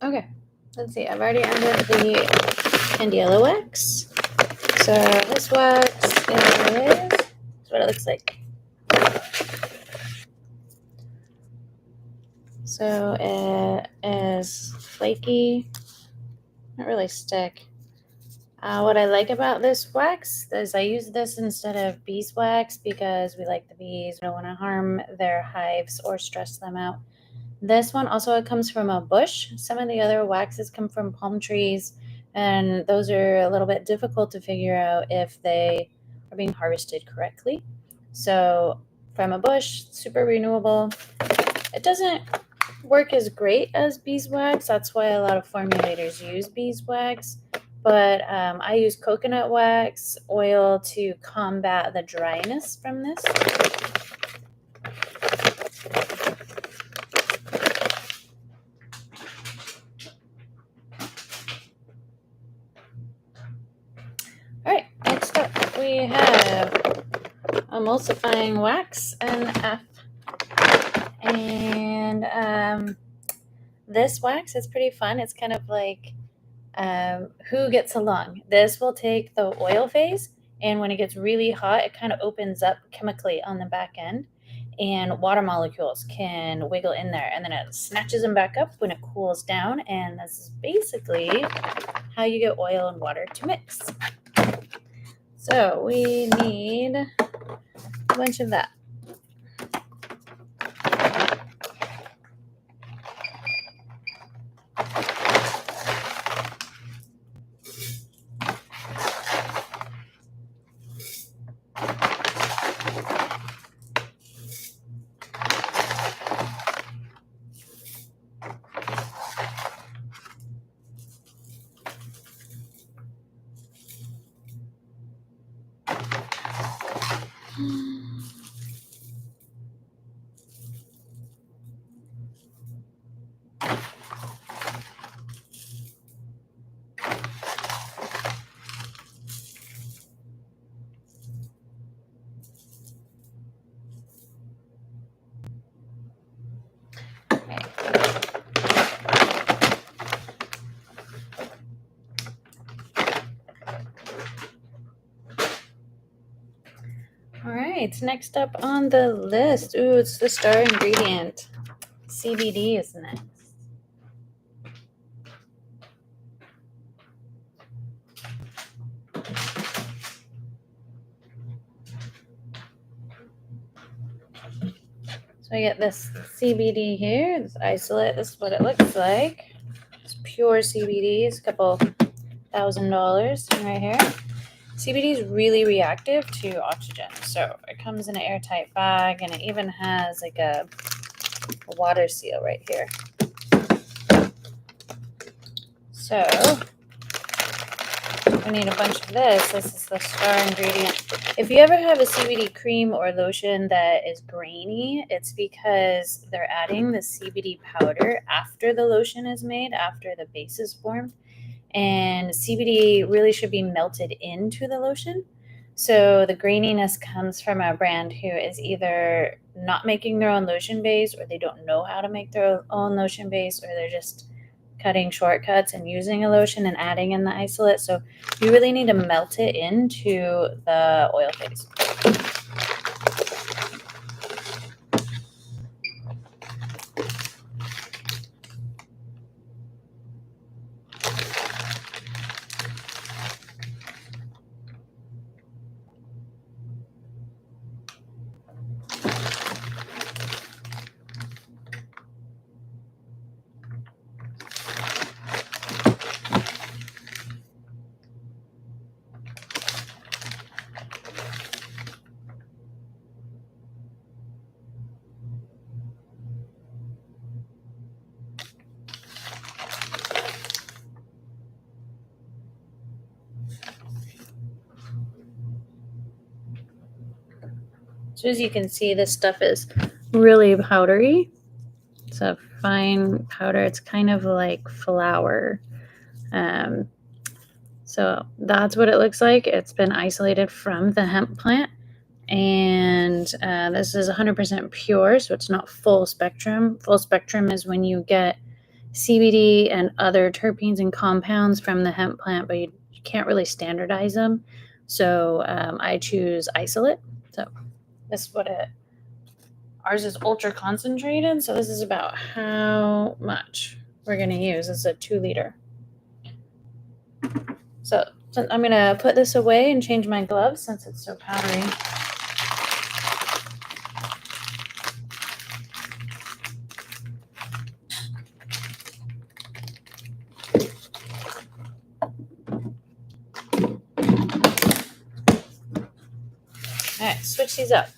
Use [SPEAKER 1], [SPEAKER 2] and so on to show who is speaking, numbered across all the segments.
[SPEAKER 1] Okay, let's see. I've already added the Candela wax. So this wax is what it looks like. So it is flaky, not really stick. What I like about this wax is I use this instead of beeswax because we like the bees. We don't want to harm their hives or stress them out. This one also comes from a bush. Some of the other waxes come from palm trees, and those are a little bit difficult to figure out if they are being harvested correctly. So from a bush, super renewable. It doesn't work as great as beeswax. That's why a lot of formulators use beeswax. But I use coconut wax oil to combat the dryness from this. All right, next up we have emulsifying wax NF. And this wax is pretty fun. It's kind of like who gets along. This will take the oil phase, and when it gets really hot, it kind of opens up chemically on the back end, and water molecules can wiggle in there, and then it snatches them back up when it cools down, and this is basically how you get oil and water to mix. So we need a bunch of that. All right, next up on the list, it's the star ingredient. CBD is next. So I get this CBD here, this isolate. This is what it looks like. It's pure CBD. It's a couple $1,000 right here. CBD is really reactive to oxygen. So it comes in an airtight bag, and it even has like a water seal right here. So we need a bunch of this. This is the star ingredient. If you ever have a CBD cream or lotion that is grainy, it's because they're adding the CBD powder after the lotion is made, after the base is formed. And CBD really should be melted into the lotion. So the graininess comes from a brand who is either not making their own lotion base, or they don't know how to make their own lotion base, or they're just cutting shortcuts and using a lotion and adding in the isolate. So you really need to melt it into the oil phase. So as you can see, this stuff is really powdery. It's a fine powder. It's kind of like flour. So that's what it looks like. It's been isolated from the hemp plant. And this is 100% pure, so it's not full spectrum. Full spectrum is when you get CBD and other terpenes and compounds from the hemp plant, but you can't really standardize them. So I choose isolate. So this is what ours is ultra concentrated. So this is about how much we're going to use. It's a 2 liter. So I'm going to put this away and change my gloves since it's so powdery. All right, switch these up.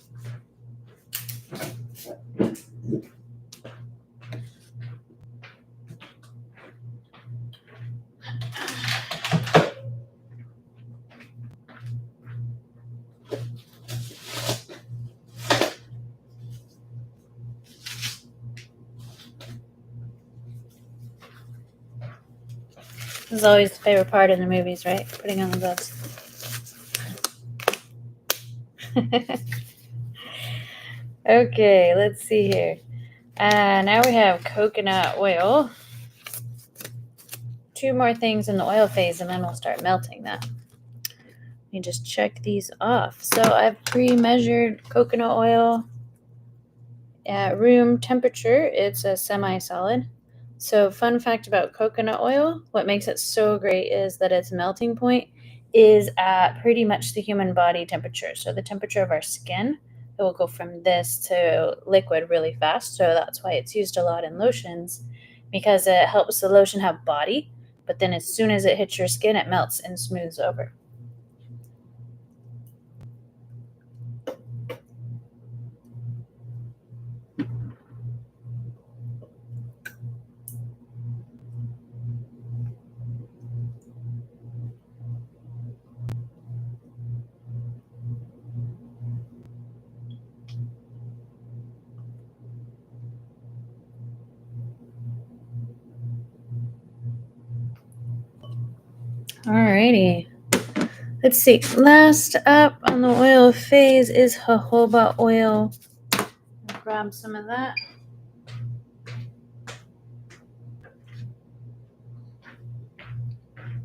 [SPEAKER 1] This is always the favorite part in the movies, right? Putting on the gloves. Okay, let's see here. Now we have coconut oil. 2 more things in the oil phase, and then we'll start melting that. Let me just check these off. So I've pre-measured coconut oil at room temperature. It's a semi-solid. So fun fact about coconut oil, what makes it so great is that its melting point is at pretty much the human body temperature. So the temperature of our skin, it will go from this to liquid really fast. So that's why it's used a lot in lotions, because it helps the lotion have body, but then as soon as it hits your skin, it melts and smooths over. Alrighty. Let's see. Last up on the oil phase is jojoba oil. I'll grab some of that.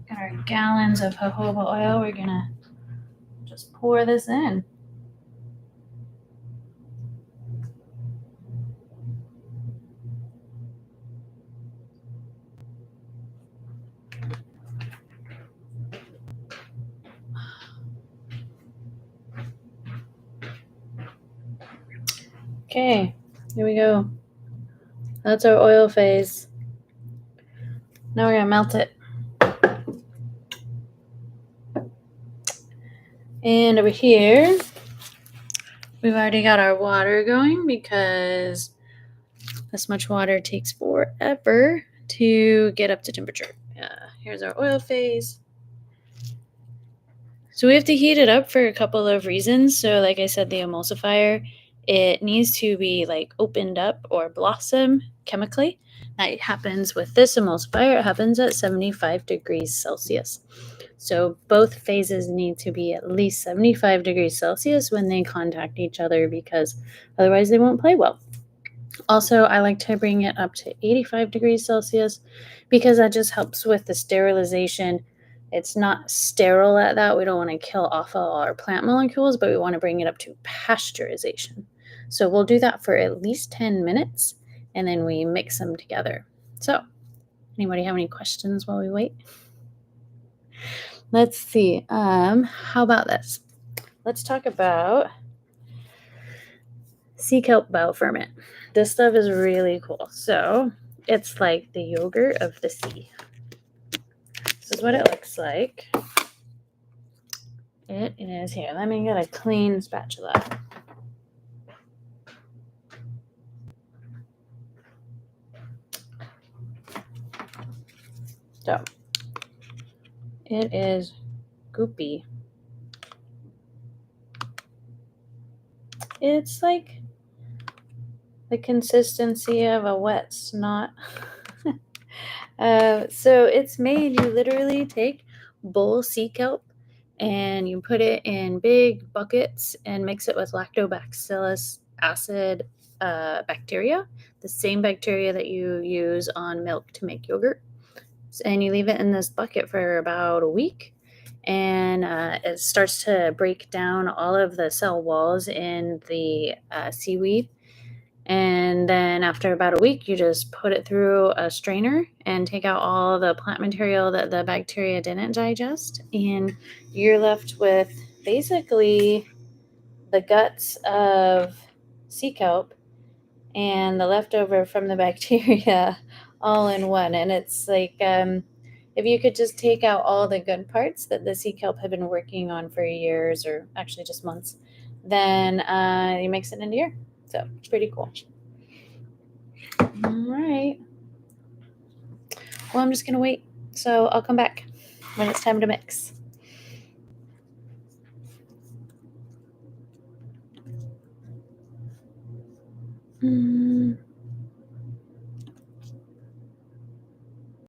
[SPEAKER 1] Got our gallons of jojoba oil. We're gonna just pour this in. Okay, here we go. That's our oil phase. Now we're gonna melt it. And over here, we've already got our water going because this much water takes forever to get up to temperature. Here's our oil phase. So we have to heat it up for a couple of reasons. So like I said, the emulsifier, it needs to be like opened up or blossom chemically. That happens with this emulsifier. It happens at 75 degrees Celsius. So both phases need to be at least 75 degrees Celsius when they contact each other, because otherwise they won't play well. Also, I like to bring it up to 85 degrees Celsius because that just helps with the sterilization. It's not sterile at that. We don't want to kill off all our plant molecules, but we want to bring it up to pasteurization. So we'll do that for at least 10 minutes, and then we mix them together. So, anybody have any questions while we wait? Let's see. How about this? Let's talk about sea kelp bioferment. This stuff is really cool. So it's like the yogurt of the sea. This is what it looks like. It is here. Let me get a clean spatula. So it is goopy. It's like the consistency of a wet snot. So it's made, you literally take bull sea kelp and you put it in big buckets and mix it with lactobacillus acid bacteria, the same bacteria that you use on milk to make yogurt. And you leave it in this bucket for about a week, and it starts to break down all of the cell walls in the seaweed. And then after about a week, you just put it through a strainer and take out all the plant material that the bacteria didn't digest. And you're left with basically the guts of sea kelp and the leftover from the bacteria all in one. And it's like, if you could just take out all the good parts that the sea kelp had been working on for years, or actually just months, then you mix it into your. So it's pretty cool. All right. Well, I'm just going to wait. So I'll come back when it's time to mix.